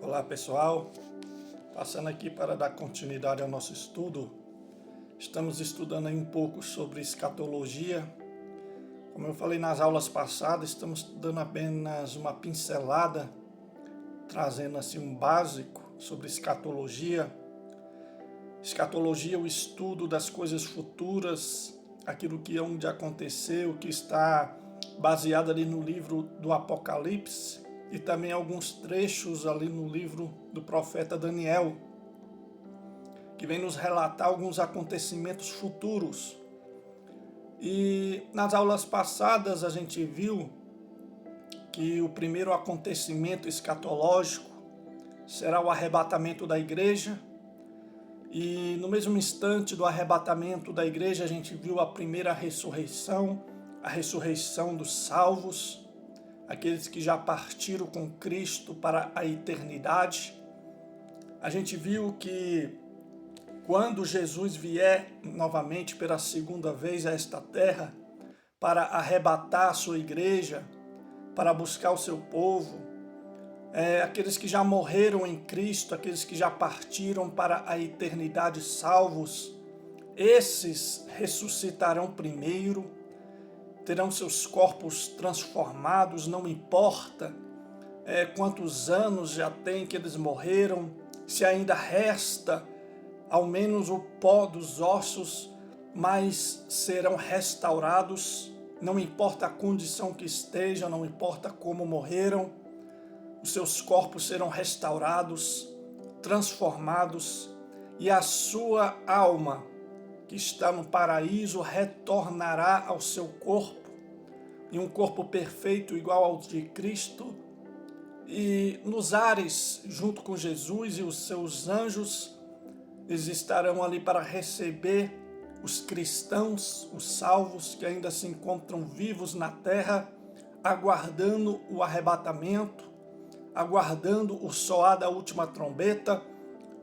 Olá pessoal, passando aqui para dar continuidade ao nosso estudo. Estamos estudando aí um pouco sobre escatologia. Como eu falei nas aulas passadas, estamos dando apenas uma pincelada, trazendo assim um básico sobre escatologia. Escatologia é o estudo das coisas futuras, aquilo que é de acontecer, o que está baseado ali no livro do Apocalipse, e também alguns trechos ali no livro do profeta Daniel, que vem nos relatar alguns acontecimentos futuros. E nas aulas passadas a gente viu que o primeiro acontecimento escatológico será o arrebatamento da igreja, e no mesmo instante do arrebatamento da igreja a gente viu a primeira ressurreição, a ressurreição dos salvos, aqueles que já partiram com Cristo para a eternidade. A gente viu que quando Jesus vier novamente pela segunda vez a esta terra, para arrebatar a sua igreja, para buscar o seu povo, aqueles que já morreram em Cristo, aqueles que já partiram para a eternidade salvos, esses ressuscitarão primeiro, terão seus corpos transformados, não importa quantos anos já tem que eles morreram, se ainda resta ao menos o pó dos ossos, mas serão restaurados, não importa a condição que estejam, não importa como morreram, os seus corpos serão restaurados, transformados, e a sua alma, que está no paraíso, retornará ao seu corpo, em um corpo perfeito igual ao de Cristo, e nos ares, junto com Jesus e os seus anjos, eles estarão ali para receber os cristãos, os salvos que ainda se encontram vivos na terra, aguardando o arrebatamento, aguardando o soar da última trombeta,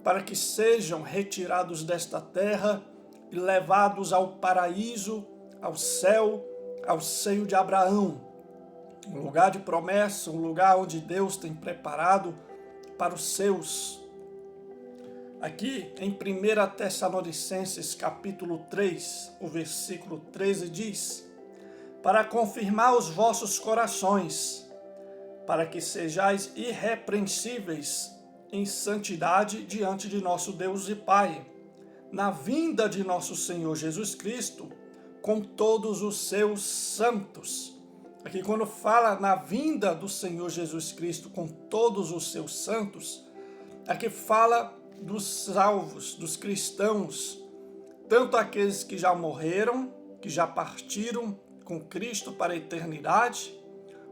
para que sejam retirados desta terra e levados ao paraíso, ao céu, ao seio de Abraão, um lugar de promessa, um lugar onde Deus tem preparado para os seus. Aqui em 1 Tessalonicenses capítulo 3, o versículo 13 diz: para confirmar os vossos corações, para que sejais irrepreensíveis em santidade diante de nosso Deus e Pai, na vinda de nosso Senhor Jesus Cristo, com todos os seus santos. Aqui quando fala na vinda do Senhor Jesus Cristo com todos os seus santos, aqui fala dos salvos, dos cristãos, tanto aqueles que já morreram, que já partiram com Cristo para a eternidade,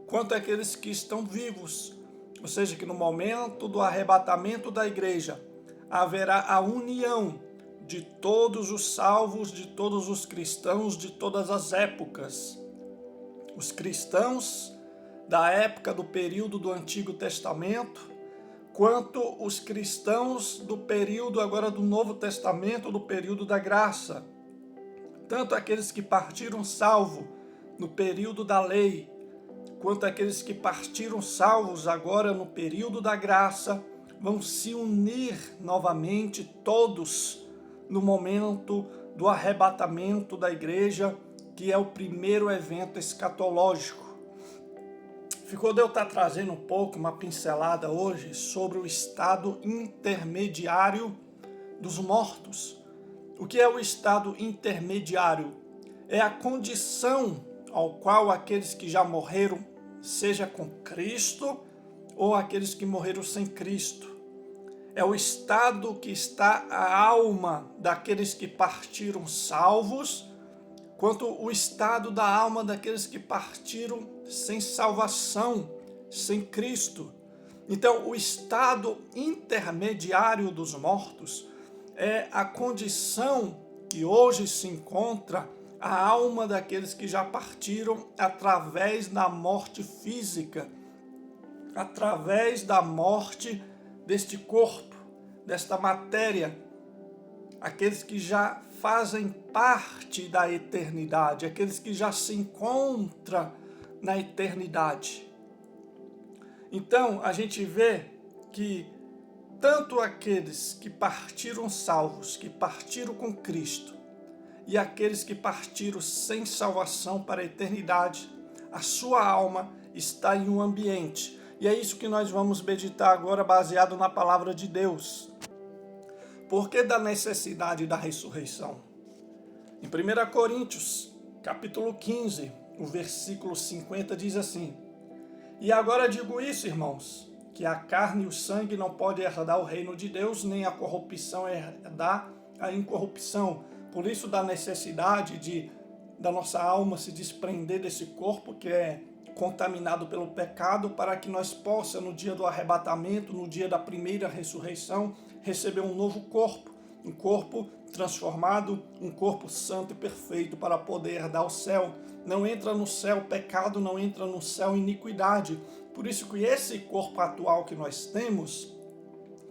quanto aqueles que estão vivos, ou seja, que no momento do arrebatamento da igreja haverá a união de todos os salvos, de todos os cristãos de todas as épocas. Os cristãos da época do período do Antigo Testamento, quanto os cristãos do período agora do Novo Testamento, do período da graça. Tanto aqueles que partiram salvo no período da lei, quanto aqueles que partiram salvos agora no período da graça, vão se unir novamente todos no momento do arrebatamento da igreja, que é o primeiro evento escatológico. Ficou de eu estar trazendo um pouco, uma pincelada hoje, sobre o estado intermediário dos mortos. O que é o estado intermediário? É a condição ao qual aqueles que já morreram, seja com Cristo ou aqueles que morreram sem Cristo. É o estado que está a alma daqueles que partiram salvos, quanto o estado da alma daqueles que partiram sem salvação, sem Cristo. Então, o estado intermediário dos mortos é a condição que hoje se encontra a alma daqueles que já partiram através da morte física, através da morte deste corpo, desta matéria, aqueles que já fazem parte da eternidade, aqueles que já se encontram na eternidade. Então, a gente vê que tanto aqueles que partiram salvos, que partiram com Cristo, e aqueles que partiram sem salvação para a eternidade, a sua alma está em um ambiente. E é isso que nós vamos meditar agora, baseado na palavra de Deus. Por que da necessidade da ressurreição? Em 1 Coríntios, capítulo 15, o versículo 50 diz assim: E agora digo isso, irmãos, que a carne e o sangue não podem herdar o reino de Deus, nem a corrupção herdar a incorrupção. Por isso, da necessidade da nossa alma se desprender desse corpo que é contaminado pelo pecado, para que nós possamos, no dia do arrebatamento, no dia da primeira ressurreição, receber um novo corpo, um corpo transformado, um corpo santo e perfeito para poder herdar o céu. Não entra no céu pecado, não entra no céu iniquidade. Por isso que esse corpo atual que nós temos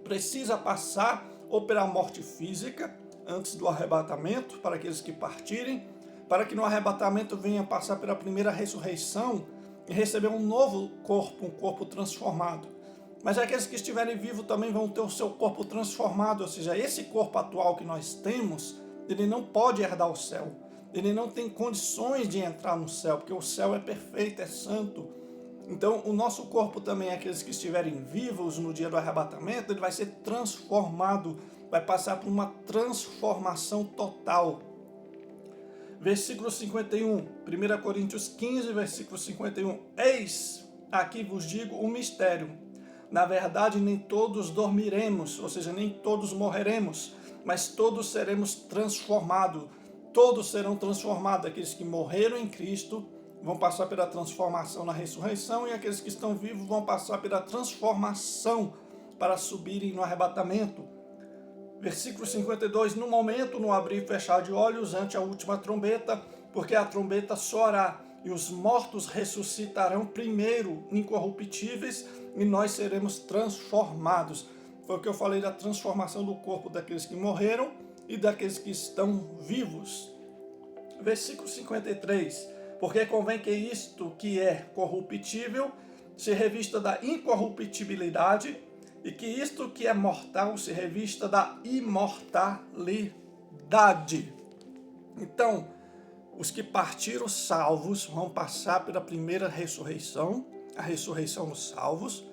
precisa passar ou pela morte física, antes do arrebatamento, para aqueles que partirem, para que no arrebatamento venha passar pela primeira ressurreição e receber um novo corpo, um corpo transformado. Mas aqueles que estiverem vivos também vão ter o seu corpo transformado, ou seja, esse corpo atual que nós temos, ele não pode herdar o céu. Ele não tem condições de entrar no céu, porque o céu é perfeito, é santo. Então, o nosso corpo também, aqueles que estiverem vivos no dia do arrebatamento, ele vai ser transformado, vai passar por uma transformação total. Versículo 51, 1 Coríntios 15, versículo 51. Eis, aqui vos digo um mistério. Na verdade, nem todos dormiremos, ou seja, nem todos morreremos, mas todos seremos transformados. Todos serão transformados. Aqueles que morreram em Cristo vão passar pela transformação na ressurreição, e aqueles que estão vivos vão passar pela transformação para subirem no arrebatamento. Versículo 52, no momento, no abrir e fechar de olhos, ante a última trombeta, porque a trombeta soará, e os mortos ressuscitarão primeiro, incorruptíveis, e nós seremos transformados. Foi o que eu falei da transformação do corpo daqueles que morreram e daqueles que estão vivos. Versículo 53, porque convém que isto que é corruptível se revista da incorruptibilidade, e que isto que é mortal se revista da imortalidade. Então, os que partiram salvos vão passar pela primeira ressurreição, a ressurreição dos salvos,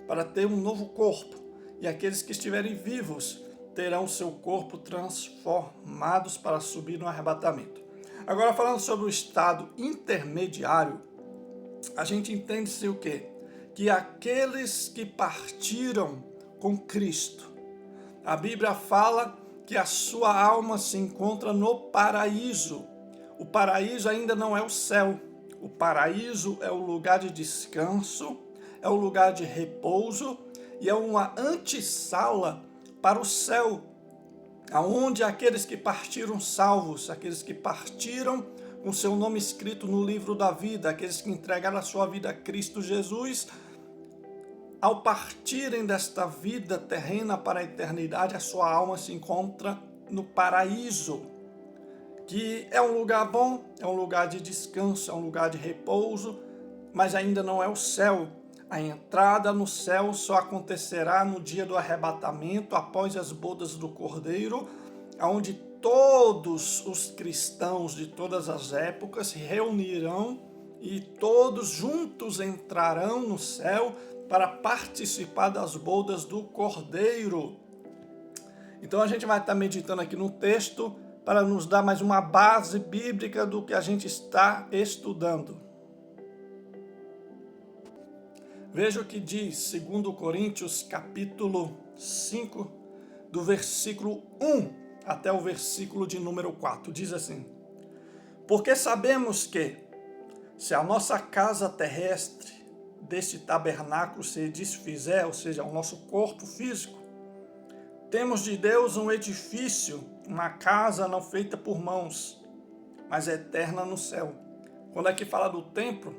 para ter um novo corpo. E aqueles que estiverem vivos terão seu corpo transformados para subir no arrebatamento. Agora, falando sobre o estado intermediário, a gente entende-se o quê? Que aqueles que partiram com Cristo, a Bíblia fala que a sua alma se encontra no paraíso. O paraíso ainda não é o céu. O paraíso é o lugar de descanso, é o lugar de repouso e é uma antessala para o céu, aonde aqueles que partiram salvos, aqueles que partiram com seu nome escrito no livro da vida, aqueles que entregaram a sua vida a Cristo Jesus, ao partirem desta vida terrena para a eternidade, a sua alma se encontra no paraíso, que é um lugar bom, é um lugar de descanso, é um lugar de repouso, mas ainda não é o céu. A entrada no céu só acontecerá no dia do arrebatamento, após as bodas do Cordeiro, onde todos os cristãos de todas as épocas se reunirão e todos juntos entrarão no céu para participar das bodas do Cordeiro. Então a gente vai estar meditando aqui no texto para nos dar mais uma base bíblica do que a gente está estudando. Veja o que diz 2 Coríntios capítulo 5, do versículo 1 até o versículo de número 4. Diz assim: porque sabemos que, se a nossa casa terrestre deste tabernáculo se desfizer, ou seja, o nosso corpo físico, temos de Deus um edifício, uma casa não feita por mãos, mas eterna no céu. Quando aqui fala do templo,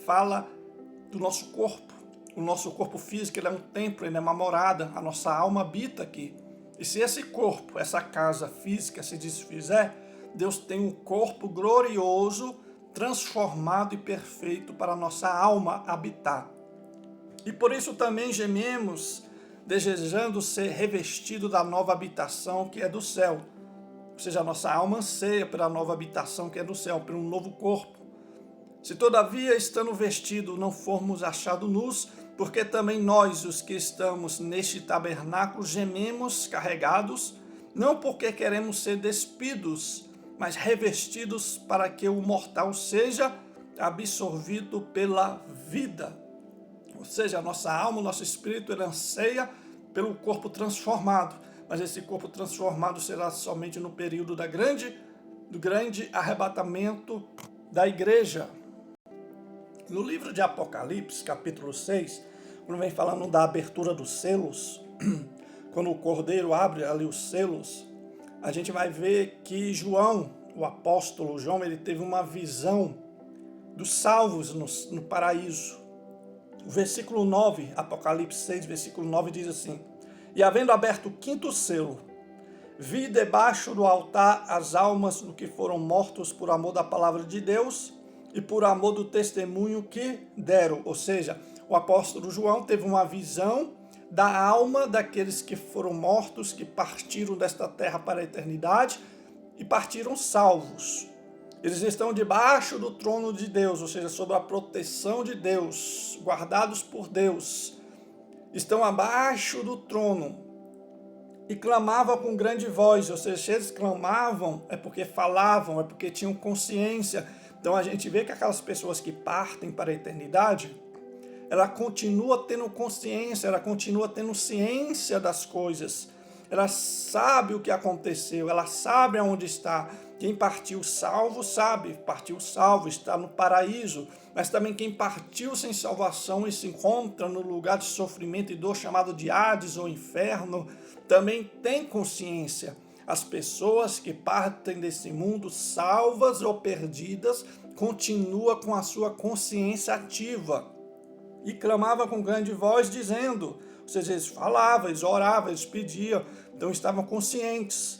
fala do nosso corpo. O nosso corpo físico, ele é um templo, ele é uma morada, a nossa alma habita aqui. E se esse corpo, essa casa física se desfizer, Deus tem um corpo glorioso, transformado e perfeito para a nossa alma habitar. E por isso também gememos desejando ser revestido da nova habitação que é do céu. Ou seja, a nossa alma anseia pela nova habitação que é do céu, por um novo corpo. Se todavia, estando vestido, não formos achados nus, porque também nós, os que estamos neste tabernáculo, gememos carregados, não porque queremos ser despidos, mas revestidos para que o mortal seja absorvido pela vida. Ou seja, a nossa alma, o nosso espírito, ele anseia pelo corpo transformado. Mas esse corpo transformado será somente no período do grande arrebatamento da igreja. No livro de Apocalipse, capítulo 6, quando vem falando da abertura dos selos, quando o Cordeiro abre ali os selos, a gente vai ver que João, o apóstolo João, ele teve uma visão dos salvos no paraíso. O versículo 9, Apocalipse 6, versículo 9 diz assim: E havendo aberto o quinto selo, vi debaixo do altar as almas do que foram mortos por amor da palavra de Deus e por amor do testemunho que deram. Ou seja, o apóstolo João teve uma visão da alma daqueles que foram mortos, que partiram desta terra para a eternidade e partiram salvos. Eles estão debaixo do trono de Deus, ou seja, sob a proteção de Deus, guardados por Deus. Estão abaixo do trono e clamavam com grande voz, ou seja, se eles clamavam é porque falavam, é porque tinham consciência. Então a gente vê que aquelas pessoas que partem para a eternidade, ela continua tendo consciência, ela continua tendo ciência das coisas. Ela sabe o que aconteceu, ela sabe aonde está. Quem partiu salvo sabe, partiu salvo, está no paraíso. Mas também quem partiu sem salvação e se encontra no lugar de sofrimento e dor chamado de Hades ou inferno, também tem consciência. As pessoas que partem desse mundo, salvas ou perdidas, continuam com a sua consciência ativa. E clamava com grande voz, dizendo, ou seja, eles falavam, eles oravam, eles pediam, então estavam conscientes.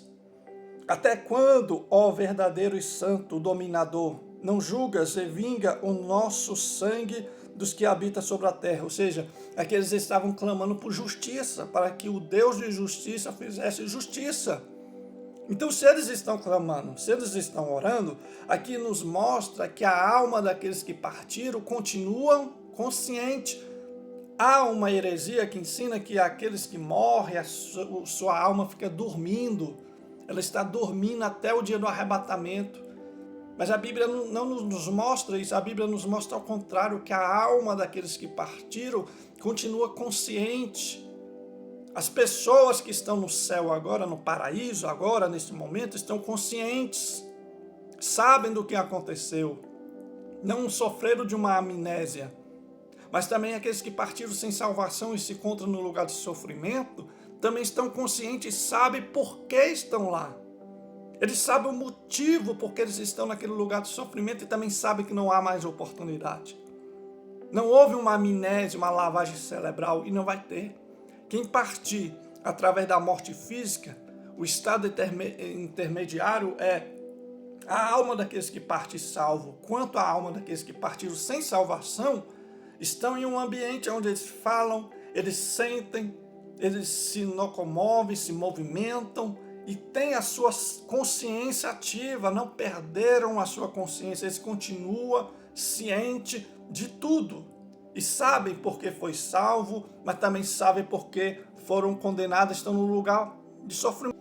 Até quando, ó verdadeiro e santo dominador, não julgas e vinga o nosso sangue dos que habitam sobre a terra? Ou seja, aqueles estavam clamando por justiça, para que o Deus de justiça fizesse justiça. Então, se eles estão clamando, se eles estão orando, aqui nos mostra que a alma daqueles que partiram continuam consciente. Há uma heresia que ensina que aqueles que morrem, a sua alma fica dormindo. Ela está dormindo até o dia do arrebatamento. Mas a Bíblia não nos mostra isso. A Bíblia nos mostra ao contrário, que a alma daqueles que partiram continua consciente. As pessoas que estão no céu agora, no paraíso agora, nesse momento, estão conscientes. Sabem do que aconteceu. Não sofreram de uma amnésia. Mas também aqueles que partiram sem salvação e se encontram no lugar de sofrimento, também estão conscientes e sabem por que estão lá. Eles sabem o motivo por que eles estão naquele lugar de sofrimento e também sabem que não há mais oportunidade. Não houve uma amnésia, uma lavagem cerebral e não vai ter. Quem partir através da morte física, o estado intermediário é a alma daqueles que partem salvo. Quanto à alma daqueles que partiram sem salvação, estão em um ambiente onde eles falam, eles sentem, eles se locomovem, se movimentam e têm a sua consciência ativa, não perderam a sua consciência, eles continuam cientes de tudo e sabem porque foi salvo, mas também sabem porque foram condenados, estão no lugar de sofrimento.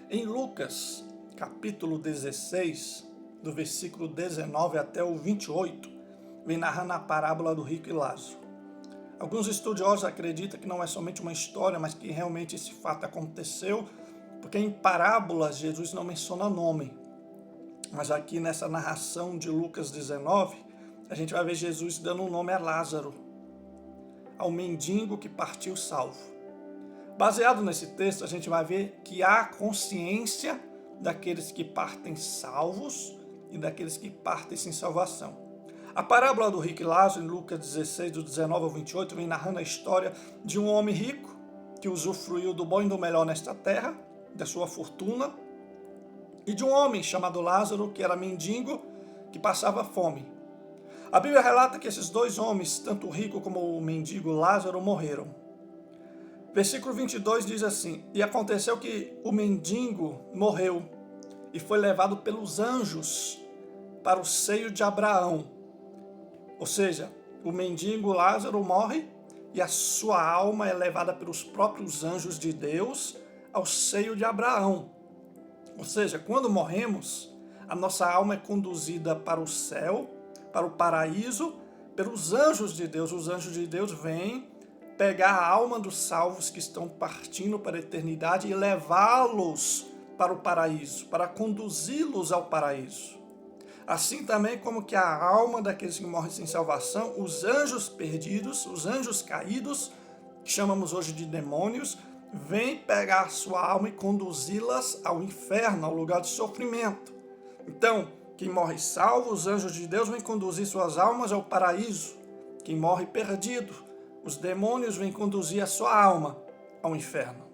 Em Lucas, capítulo 16, do versículo 19 até o 28, vem narrando a parábola do rico e Lázaro. Alguns estudiosos acreditam que não é somente uma história, mas que realmente esse fato aconteceu, porque em parábolas Jesus não menciona nome. Mas aqui nessa narração de Lucas 19, a gente vai ver Jesus dando um nome a Lázaro, ao mendigo que partiu salvo. Baseado nesse texto, a gente vai ver que há consciência daqueles que partem salvos e daqueles que partem sem salvação. A parábola do rico e Lázaro, em Lucas 16, do 19 ao 28, vem narrando a história de um homem rico que usufruiu do bom e do melhor nesta terra, da sua fortuna, e de um homem chamado Lázaro, que era mendigo, que passava fome. A Bíblia relata que esses dois homens, tanto o rico como o mendigo Lázaro, morreram. Versículo 22 diz assim: E aconteceu que o mendigo morreu e foi levado pelos anjos para o seio de Abraão. Ou seja, o mendigo Lázaro morre e a sua alma é levada pelos próprios anjos de Deus ao seio de Abraão. Ou seja, quando morremos, a nossa alma é conduzida para o céu, para o paraíso, pelos anjos de Deus. Os anjos de Deus vêm pegar a alma dos salvos que estão partindo para a eternidade e levá-los para o paraíso, para conduzi-los ao paraíso. Assim também como que a alma daqueles que morrem sem salvação, os anjos perdidos, os anjos caídos, que chamamos hoje de demônios, vêm pegar a sua alma e conduzi-las ao inferno, ao lugar de sofrimento. Então, quem morre salvo, os anjos de Deus vêm conduzir suas almas ao paraíso. Quem morre perdido, os demônios vêm conduzir a sua alma ao inferno.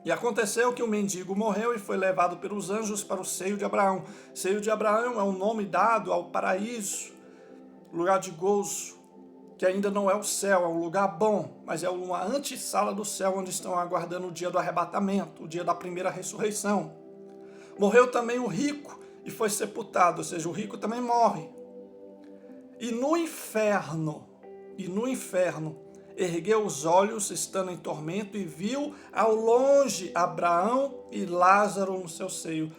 E aconteceu que o mendigo morreu e foi levado pelos anjos para o seio de Abraão. Seio de Abraão é o nome dado ao paraíso, lugar de gozo, que ainda não é o céu, é um lugar bom, mas é uma antessala do céu, onde estão aguardando o dia do arrebatamento, o dia da primeira ressurreição. Morreu também o rico e foi sepultado, ou seja, o rico também morre. E no inferno, ergueu os olhos, estando em tormento, e viu ao longe Abraão e Lázaro no seu seio.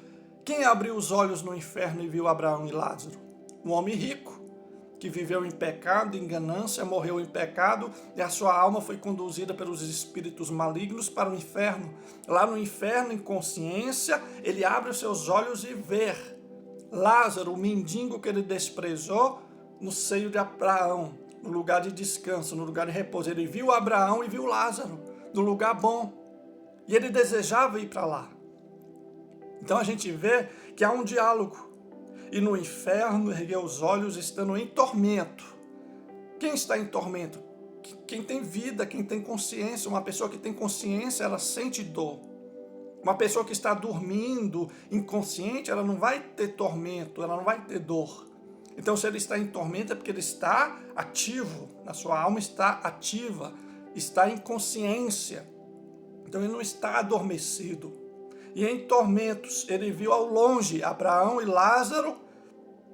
Quem abriu os olhos no inferno e viu Abraão e Lázaro? Um homem rico, que viveu em pecado, em ganância, morreu em pecado, e a sua alma foi conduzida pelos espíritos malignos para o inferno. Lá no inferno, em consciência, ele abre os seus olhos e vê Lázaro, o mendigo que ele desprezou, no seio de Abraão, no lugar de descanso, no lugar de repouso. Ele viu Abraão e viu Lázaro, no lugar bom. E ele desejava ir para lá. Então a gente vê que há um diálogo. E no inferno ergueu os olhos, estando em tormento. Quem está em tormento? Quem tem vida, quem tem consciência. Uma pessoa que tem consciência, ela sente dor. Uma pessoa que está dormindo, inconsciente, ela não vai ter tormento, ela não vai ter dor. Então, se ele está em tormento, é porque ele está ativo, a sua alma está ativa, está em consciência. Então, ele não está adormecido. E em tormentos, ele viu ao longe Abraão e Lázaro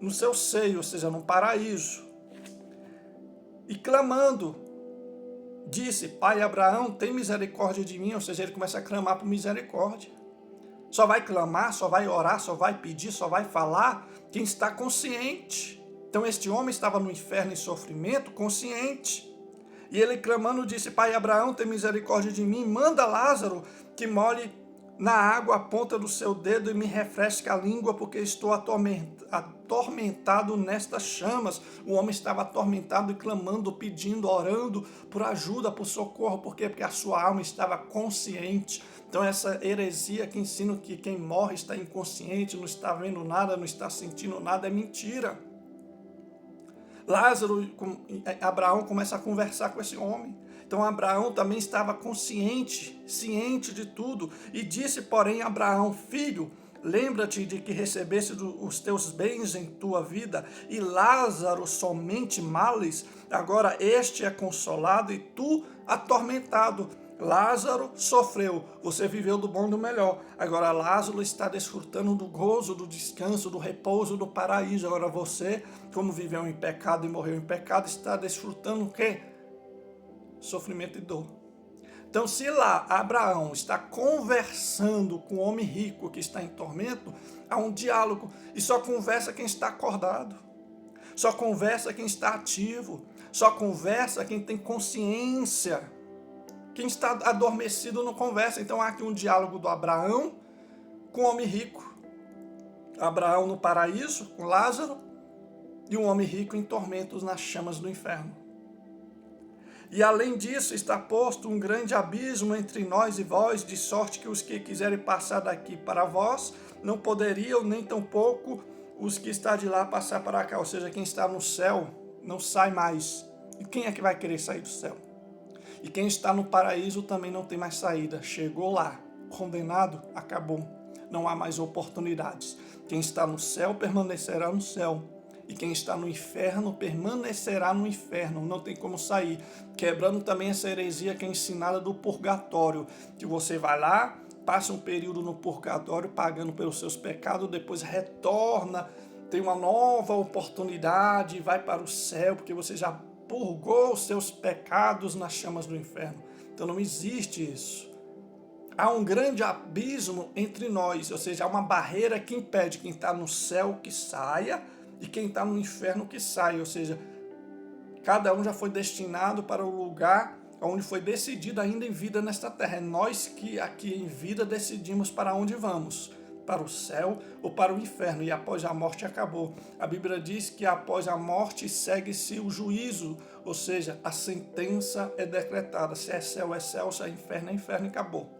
no seu seio, ou seja, no paraíso. E clamando, disse: Pai Abraão, tem misericórdia de mim. Ou seja, ele começa a clamar por misericórdia. Só vai clamar, só vai orar, só vai pedir, só vai falar quem está consciente. Então este homem estava no inferno em sofrimento, consciente. E ele clamando disse: Pai Abraão, tem misericórdia de mim, manda Lázaro que molhe na água a ponta do seu dedo e me refresque a língua, porque estou atormentado nestas chamas. O homem estava atormentado e clamando, pedindo, orando por ajuda, por socorro. Por quê? Porque a sua alma estava consciente. Então essa heresia que ensina que quem morre está inconsciente, não está vendo nada, não está sentindo nada, é mentira. Abraão começa a conversar com esse homem. Então Abraão também estava consciente, ciente de tudo. E disse, porém, Abraão: Filho, lembra-te de que recebeste os teus bens em tua vida, e Lázaro somente males. Agora este é consolado e tu atormentado. Lázaro sofreu, você viveu do bom e do melhor. Agora Lázaro está desfrutando do gozo, do descanso, do repouso, do paraíso. Agora você, como viveu em pecado e morreu em pecado, está desfrutando o quê? Sofrimento e dor. Então, se lá Abraão está conversando com o homem rico que está em tormento, há um diálogo. E só conversa quem está acordado. Só conversa quem está ativo. Só conversa quem tem consciência. Quem está adormecido não conversa. Então há aqui um diálogo do Abraão com o homem rico. Abraão no paraíso, com Lázaro, e um homem rico em tormentos nas chamas do inferno. E além disso está posto um grande abismo entre nós e vós, de sorte que os que quiserem passar daqui para vós não poderiam, nem tampouco os que estão de lá passar para cá. Ou seja, quem está no céu não sai mais. E quem é que vai querer sair do céu? E quem está no paraíso também não tem mais saída. Chegou lá, condenado, acabou. Não há mais oportunidades. Quem está no céu permanecerá no céu. e quem está no inferno permanecerá no inferno, não tem como sair. Quebrando também essa heresia que é ensinada do purgatório, que você vai lá, passa um período no purgatório pagando pelos seus pecados, depois retorna, tem uma nova oportunidade e vai para o céu, porque você já purgou os seus pecados nas chamas do inferno. Então não existe isso. Há um grande abismo entre nós, ou seja, há uma barreira que impede quem está no céu que saia e quem está no inferno que saia, ou seja, cada um já foi destinado para o lugar onde foi decidido ainda em vida nesta terra. É nós que aqui em vida decidimos para onde vamos, para o céu ou para o inferno, e após a morte acabou. A Bíblia diz que após a morte segue-se o juízo, ou seja, a sentença é decretada, se é céu, se é inferno e acabou.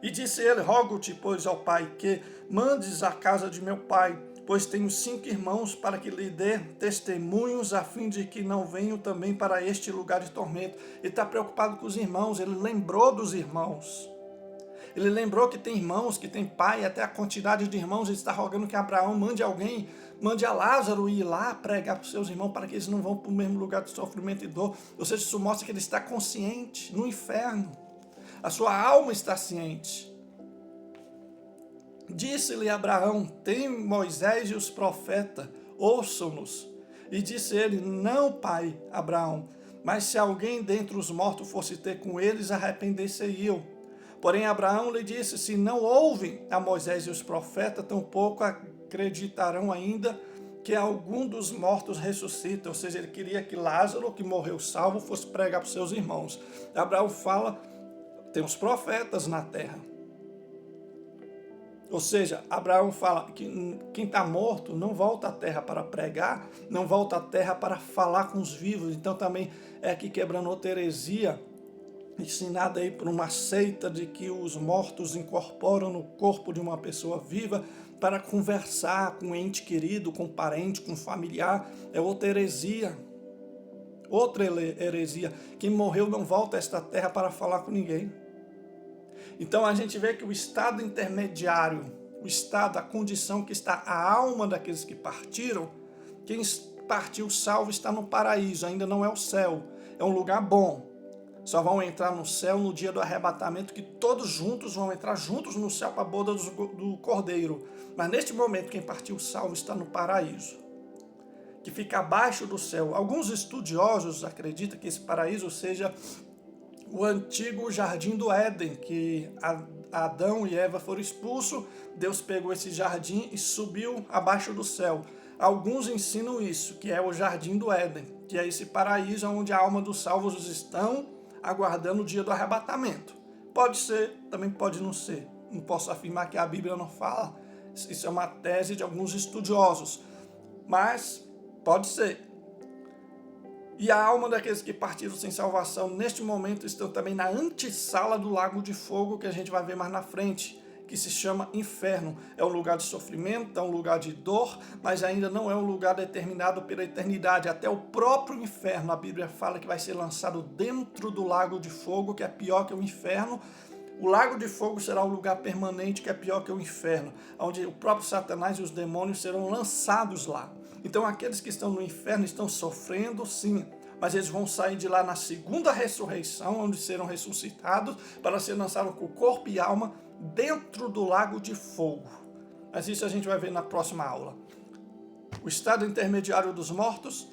E disse ele, rogo-te, pois, ao Pai, que mandes à casa de meu pai, pois tenho 5 irmãos, para que lhe dê testemunhos, a fim de que não venham também para este lugar de tormento. Ele está preocupado com os irmãos, ele lembrou dos irmãos. Ele lembrou que tem irmãos, que tem pai, até a quantidade de irmãos. Ele está rogando que Abraão mande alguém, mande a Lázaro ir lá pregar para os seus irmãos, para que eles não vão para o mesmo lugar de sofrimento e dor. Ou seja, isso mostra que ele está consciente no inferno. A sua alma está ciente. Disse-lhe Abraão, tem Moisés e os profetas, ouçam-nos. E disse ele, não, pai, Abraão, mas se alguém dentre os mortos fosse ter com eles, arrepender-se-iam. Porém Abraão lhe disse, se não ouvem a Moisés e os profetas, tampouco acreditarão ainda que algum dos mortos ressuscita. Ou seja, ele queria que Lázaro, que morreu salvo, fosse pregar para os seus irmãos. Abraão fala, tem os profetas na terra. Ou seja, Abraão fala que quem está morto não volta à terra para pregar, não volta à terra para falar com os vivos. Então também é aqui quebrando outra heresia, ensinada aí por uma seita de que os mortos incorporam no corpo de uma pessoa viva para conversar com um ente querido, com um parente, com um familiar. É outra heresia. Outra heresia. Quem morreu não volta a esta terra para falar com ninguém. Então a gente vê que o estado intermediário, o estado, a condição que está a alma daqueles que partiram, quem partiu salvo está no paraíso, ainda não é o céu, é um lugar bom. Só vão entrar no céu no dia do arrebatamento, que todos juntos vão entrar juntos no céu para a boda do Cordeiro. Mas neste momento quem partiu salvo está no paraíso, que fica abaixo do céu. Alguns estudiosos acreditam que esse paraíso seja o antigo jardim do Éden, que Adão e Eva foram expulsos, Deus pegou esse jardim e subiu abaixo do céu. Alguns ensinam isso, que é o jardim do Éden, que é esse paraíso onde a alma dos salvos estão aguardando o dia do arrebatamento. Pode ser, também pode não ser. Não posso afirmar que a Bíblia não fala. Isso é uma tese de alguns estudiosos. Mas pode ser. E a alma daqueles que partiram sem salvação, neste momento, estão também na antessala do lago de fogo, que a gente vai ver mais na frente, que se chama inferno. É um lugar de sofrimento, é um lugar de dor, mas ainda não é um lugar determinado pela eternidade. Até o próprio inferno, a Bíblia fala que vai ser lançado dentro do lago de fogo, que é pior que o inferno. O lago de fogo será um lugar permanente, que é pior que o inferno, onde o próprio Satanás e os demônios serão lançados lá. Então aqueles que estão no inferno estão sofrendo, sim, mas eles vão sair de lá na segunda ressurreição, onde serão ressuscitados para ser lançados com corpo e alma dentro do lago de fogo. Mas isso a gente vai ver na próxima aula. O estado intermediário dos mortos,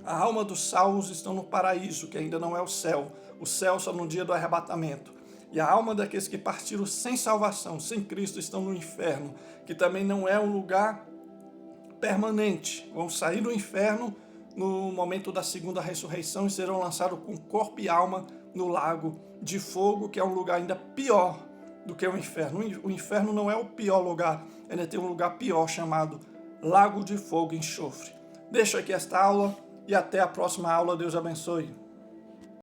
a alma dos salvos estão no paraíso, que ainda não é o céu. O céu só no dia do arrebatamento. E a alma daqueles que partiram sem salvação, sem Cristo, estão no inferno, que também não é um lugar permanente. Vão sair do inferno no momento da segunda ressurreição e serão lançados com corpo e alma no lago de fogo, que é um lugar ainda pior do que o inferno. O inferno não é o pior lugar, ainda tem um lugar pior chamado lago de fogo e enxofre. Deixo aqui esta aula e até a próxima aula. Deus abençoe.